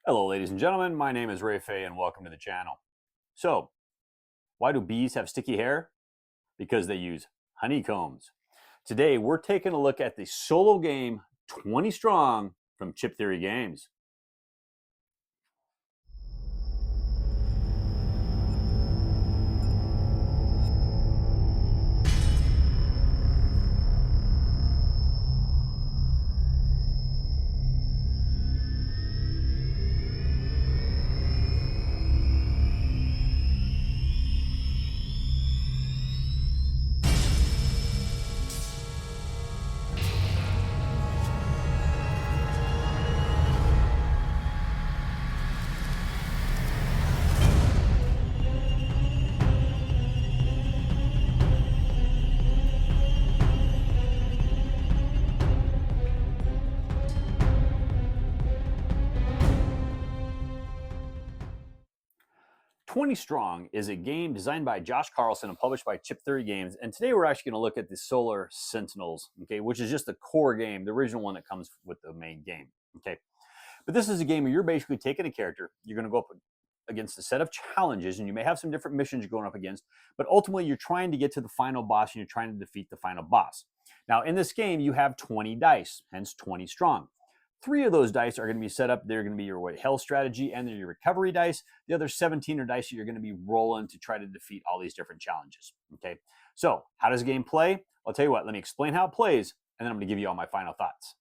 Hello, ladies and gentlemen. My name is Phay, and welcome to the channel. So, why do bees have sticky hair? Because they use honeycombs. Today, we're taking a look at the solo game 20 Strong from Chip Theory Games. 20 Strong is a game designed by Josh Carlson and published by Chip Theory Games. And today we're actually going to look at the Solar Sentinels, okay, which is just the core game, the original one that comes with the main game, okay. But this is a game where you're basically taking a character, you're going to go up against a set of challenges, and you may have some different missions you're going up against, but ultimately you're trying to get to the final boss and you're trying to defeat the final boss. Now, in this game, you have 20 dice, hence 20 strong. 3 of those dice are going to be set up. They're going to be your health strategy and they're your recovery dice. The other 17 are dice that you're going to be rolling to try to defeat all these different challenges. Okay, so how does the game play? I'll tell you what, let me explain how it plays, and then I'm going to give you all my final thoughts.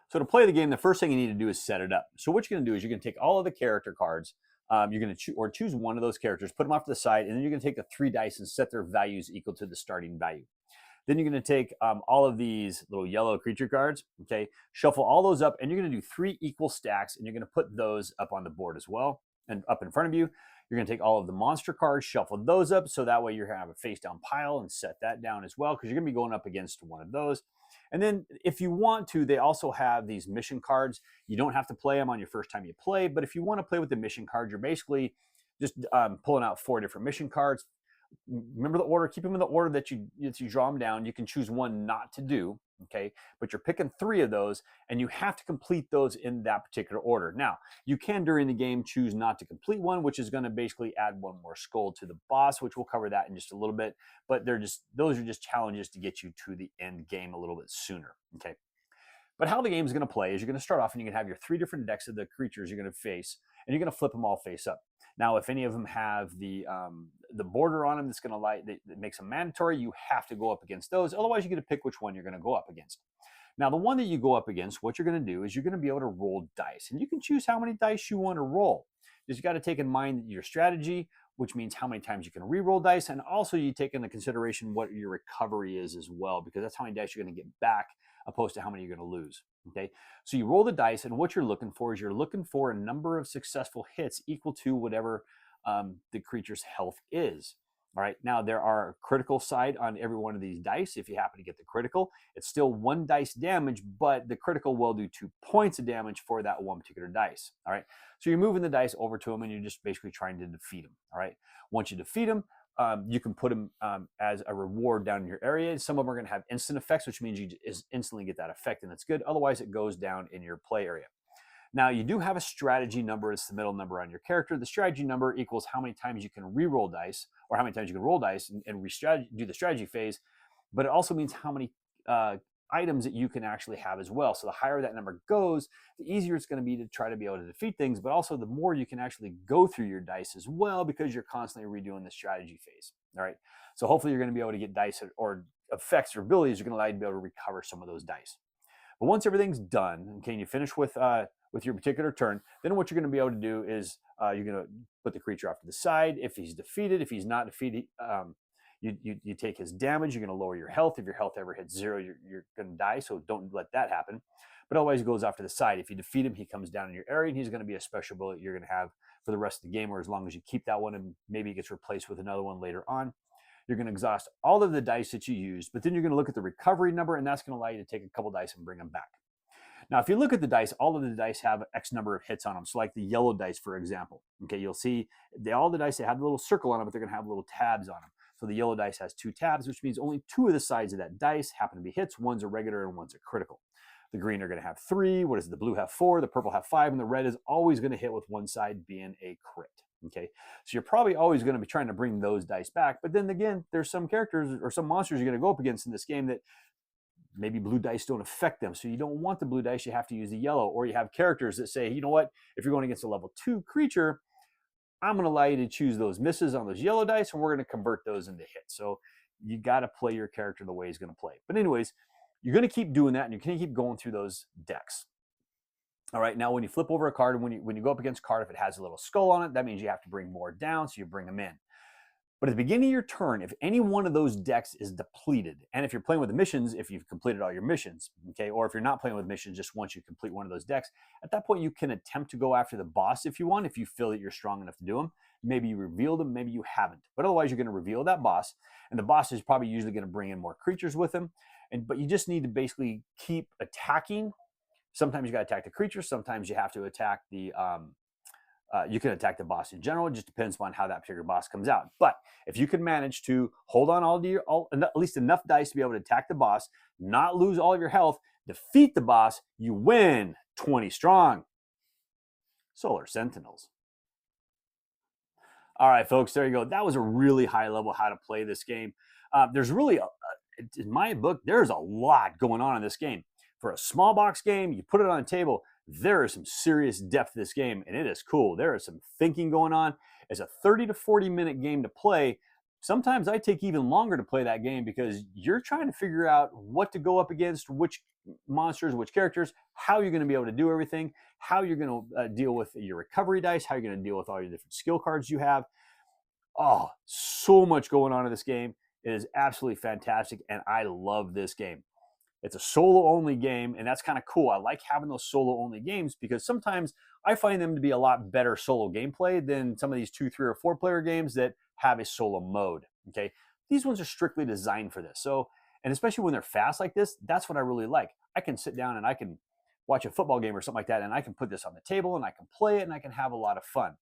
So to play the game, the first thing you need to do is set it up. So what you're going to do is you're going to take all of the character cards. You're going to choose one of those characters, put them off to the side, and then you're going to take the 3 dice and set their values equal to the starting value. Then you're going to take all of these little yellow creature cards, okay, shuffle all those up, and you're going to do 3 equal stacks, and you're going to put those up on the board as well and up in front of you. You're going to take all of the monster cards, shuffle those up, so that way you're going to have a face down pile and set that down as well, because you're going to be going up against one of those. And then if you want to, they also have these mission cards. You don't have to play them on your first time you play, but if you want to play with the mission cards, you're basically just pulling out 4 different mission cards. Remember the order, keep them in the order that you draw them down. You can choose one not to do, okay, but you're picking 3 of those and you have to complete those in that particular order. Now, you can during the game choose not to complete one, which is going to basically add 1 more skull to the boss, which we'll cover that in just a little bit, but those are just challenges to get you to the end game a little bit sooner, okay. But how the game is going to play is you're going to start off and you're going to have your 3 different decks of the creatures you're going to face, and you're going to flip them all face up. Now, if any of them have the border on them that's going to that makes them mandatory, you have to go up against those. Otherwise, you get to pick which one you're going to go up against. Now, the one that you go up against, what you're going to do is you're going to be able to roll dice, and you can choose how many dice you want to roll. Just got to take in mind your strategy, which means how many times you can re-roll dice, and also you take into consideration what your recovery is as well, because that's how many dice you're going to get back opposed to how many you're going to lose. Okay, so you roll the dice, and what you're looking for is you're looking for a number of successful hits equal to whatever the creature's health is. All right, now there are a critical side on every one of these dice. If you happen to get the critical, it's still 1 dice damage, but the critical will do 2 points of damage for that one particular dice. All right, so you're moving the dice over to them and you're just basically trying to defeat them. All right, once you defeat them, you can put them as a reward down in your area. Some of them are going to have instant effects, which means you just instantly get that effect, and that's good. Otherwise, it goes down in your play area. Now, you do have a strategy number. It's the middle number on your character. The strategy number equals how many times you can re-roll dice, or how many times you can roll dice and do the strategy phase. But it also means how many items that you can actually have as well. So the higher that number goes, the easier it's going to be to try to be able to defeat things, but also the more you can actually go through your dice as well, because you're constantly redoing the strategy phase. All right. So hopefully you're going to be able to get dice or effects or abilities are going to allow you to be able to recover some of those dice. But once everything's done, okay, and you finish with your particular turn, then what you're going to be able to do is you're going to put the creature off to the side. If he's defeated, if he's not defeated, you take his damage. You're going to lower your health. If your health ever hits 0, you're going to die, so don't let that happen. But otherwise, he goes off to the side. If you defeat him, he comes down in your area, and he's going to be a special ability you're going to have for the rest of the game, or as long as you keep that one, and maybe it gets replaced with another one later on. You're going to exhaust all of the dice that you used, but then you're going to look at the recovery number, and that's going to allow you to take a couple dice and bring them back. Now, if you look at the dice, all of the dice have X number of hits on them. So like the yellow dice, for example, okay, you'll see all the dice, they have a little circle on them, but they're going to have little tabs on them. So the yellow dice has 2 tabs, which means only 2 of the sides of that dice happen to be hits. One's a regular and one's a critical. The green are going to have 3. What is it? The blue have 4. The purple have 5. And the red is always going to hit with one side being a crit. Okay, so you're probably always going to be trying to bring those dice back. But then again, there's some characters or some monsters you're going to go up against in this game that maybe blue dice don't affect them. So you don't want the blue dice. You have to use the yellow. Or you have characters that say, you know what? If you're going against a level 2 creature, I'm going to allow you to choose those misses on those yellow dice, and we're going to convert those into hits. So you got to play your character the way he's going to play. But anyways, you're going to keep doing that, and you're going to keep going through those decks. All right, now when you flip over a card, when you go up against a card, if it has a little skull on it, that means you have to bring more down, so you bring them in. But at the beginning of your turn, if any one of those decks is depleted, and if you're playing with the missions, if you've completed all your missions, okay, or if you're not playing with missions, just once you complete one of those decks, at that point you can attempt to go after the boss if you want, if you feel that you're strong enough to do them. Maybe you revealed them, maybe you haven't. But otherwise, you're going to reveal that boss, and the boss is probably usually going to bring in more creatures with him. But you just need to basically keep attacking. Sometimes you got to attack the creature. Sometimes you have to attack the. You can attack the boss in general. It just depends on how that particular boss comes out. But if you can manage to hold on at least enough dice to be able to attack the boss, not lose all of your health, defeat the boss, you win 20 strong. Solar Sentinels. All right, folks, there you go. That was a really high level how to play this game. There's really, in my book, there's a lot going on in this game. For a small box game, you put it on a table, there is some serious depth to this game, and it is cool. There is some thinking going on. It's a 30 to 40 minute game to play. Sometimes I take even longer to play that game because you're trying to figure out what to go up against, which monsters, which characters, how you're going to be able to do everything, how you're going to deal with your recovery dice, how you're going to deal with all your different skill cards you have. Oh, so much going on in this game. It is absolutely fantastic, and I love this game. It's a solo-only game, and that's kind of cool. I like having those solo-only games because sometimes I find them to be a lot better solo gameplay than some of these 2, 3, or 4-player games that have a solo mode, okay? These ones are strictly designed for this. So, and especially when they're fast like this, that's what I really like. I can sit down and I can watch a football game or something like that, and I can put this on the table, and I can play it, and I can have a lot of fun.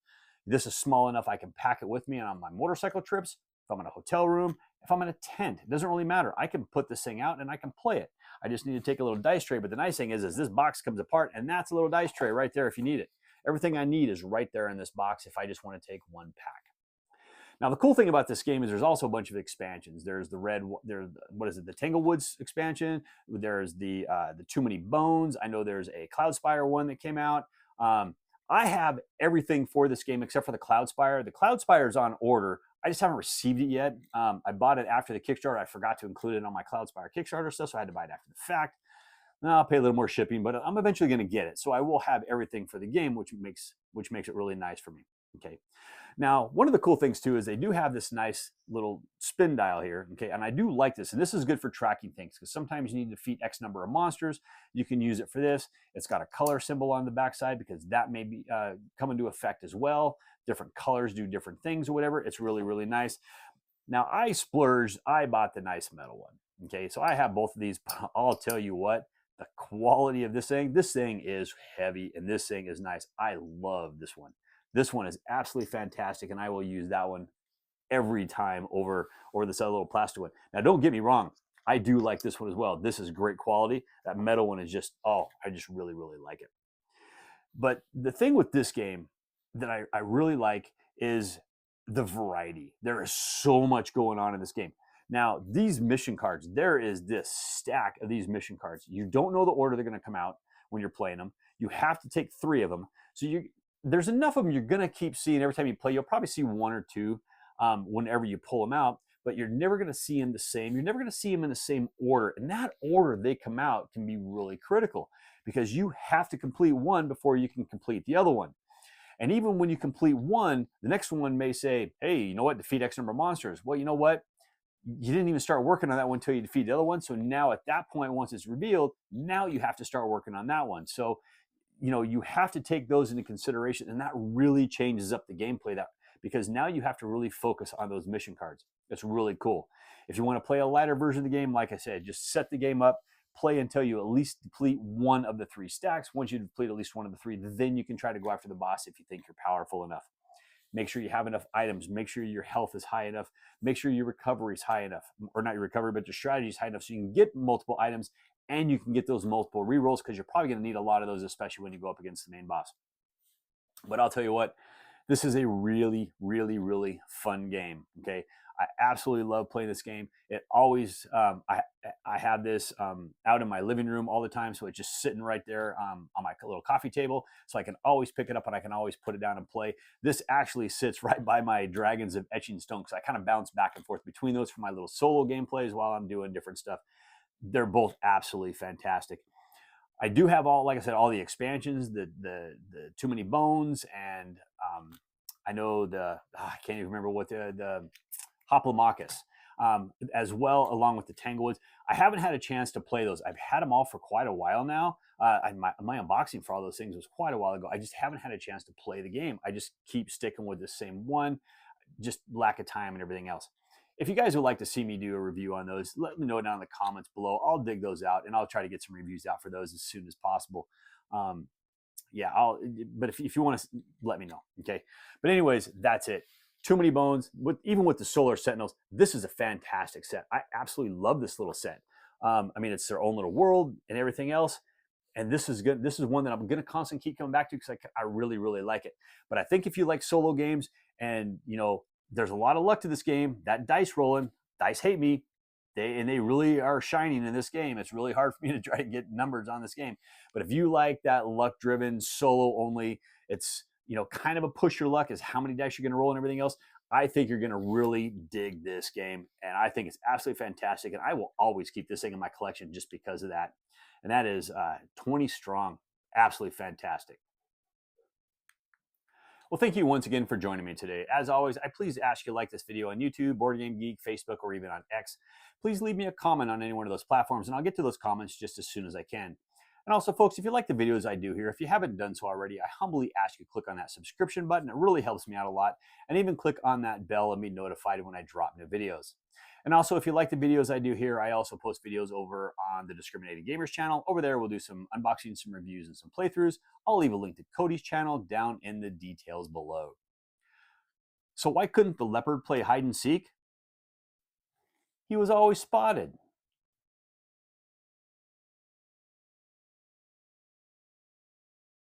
This is small enough I can pack it with me on my motorcycle trips, if I'm in a hotel room, if I'm in a tent. It doesn't really matter. I can put this thing out and I can play it. I just need to take a little dice tray. But the nice thing is this box comes apart, and that's a little dice tray right there if you need it. Everything I need is right there in this box if I just want to take one pack. Now, the cool thing about this game is there's also a bunch of expansions. There's the the Tanglewoods expansion. There's the Too Many Bones. I know there's a Cloudspire one that came out. I have everything for this game except for the Cloudspire. The Cloudspire is on order. I just haven't received it yet. I bought it after the Kickstarter. I forgot to include it on my Cloudspire Kickstarter stuff, so I had to buy it after the fact. Now I'll pay a little more shipping, but I'm eventually going to get it. So I will have everything for the game, which makes it really nice for me. Okay. Now, one of the cool things too is they do have this nice little spin dial here. Okay, and I do like this, and this is good for tracking things because sometimes you need to defeat X number of monsters. You can use it for this. It's got a color symbol on the backside because that may be come into effect as well. Different colors do different things or whatever. It's really, really nice. Now, I splurged. I bought the nice metal one. Okay, so I have both of these. I'll tell you what, the quality of this thing is heavy, and this thing is nice. I love this one. This one is absolutely fantastic, and I will use that one every time over this other little plastic one. Now, don't get me wrong. I do like this one as well. This is great quality. That metal one is just, I just really, really like it. But the thing with this game that I really like is the variety. There is so much going on in this game. Now, these mission cards, there is this stack of these mission cards. You don't know the order they're going to come out when you're playing them. You have to take 3 of them. So there's enough of them you're going to keep seeing every time you play. You'll probably see 1 or 2 whenever you pull them out, but you're never going to see them the same. You're never going to see them in the same order. And that order they come out can be really critical because you have to complete one before you can complete the other one. And even when you complete one, the next one may say, hey, you know what, defeat X number of monsters. Well, you know what? You didn't even start working on that one until you defeat the other one. So now at that point, once it's revealed, now you have to start working on that one. So you have to take those into consideration, and that really changes up the gameplay because now you have to really focus on those mission cards. It's really cool. If you want to play a lighter version of the game, like I said, just set the game up, play until you at least deplete one of the 3 stacks. Once you deplete at least one of the 3, then you can try to go after the boss if you think you're powerful enough. Make sure you have enough items. Make sure your health is high enough. Make sure your recovery is high enough. Or not your recovery, but your strategy is high enough so you can get multiple items and you can get those multiple rerolls because you're probably going to need a lot of those, especially when you go up against the main boss. But I'll tell you what, this is a really, really, really fun game. Okay, I absolutely love playing this game. It always, I have this out in my living room all the time, so it's just sitting right there on my little coffee table, so I can always pick it up and I can always put it down and play. This actually sits right by my Dragons of Etching Stone, because I kind of bounce back and forth between those for my little solo gameplays while I'm doing different stuff. They're both absolutely fantastic. I do have all, like I said, all the expansions, the Too Many Bones, and I know I can't even remember what the Hoplomachus, as well, along with the Tanglewoods. I haven't had a chance to play those. I've had them all for quite a while now. My unboxing for all those things was quite a while ago. I just haven't had a chance to play the game. I just keep sticking with the same one, just lack of time and everything else. If you guys would like to see me do a review on those, let me know down in the comments below. I'll dig those out and I'll try to get some reviews out for those as soon as possible. Yeah, but if you want to, let me know. Okay. But anyways, that's it. Too Many Bones, even with the Solar Sentinels, this is a fantastic set. I absolutely love this little set. I mean, it's their own little world and everything else. And this is good. This is one that I'm going to constantly keep coming back to because I really, really like it. But I think if you like solo games and, there's a lot of luck to this game, that dice rolling, dice hate me. They really are shining in this game. It's really hard for me to try to get numbers on this game. But if you like that luck-driven solo only, it's kind of a push your luck is how many dice you're going to roll and everything else. I think you're going to really dig this game, and I think it's absolutely fantastic. And I will always keep this thing in my collection just because of that. And that is 20 strong, absolutely fantastic. Well, thank you once again for joining me today. As always, I please ask you to like this video on YouTube, Board Game Geek, Facebook, or even on X. Please leave me a comment on any one of those platforms, and I'll get to those comments just as soon as I can. And also, folks, if you like the videos I do here, if you haven't done so already, I humbly ask you to click on that subscription button. It really helps me out a lot. And even click on that bell and be notified when I drop new videos. And also, if you like the videos I do here, I also post videos over on the Discriminating Gamers channel. Over there, we'll do some unboxing, some reviews, and some playthroughs. I'll leave a link to Cody's channel down in the details below. So why couldn't the leopard play hide and seek? He was always spotted.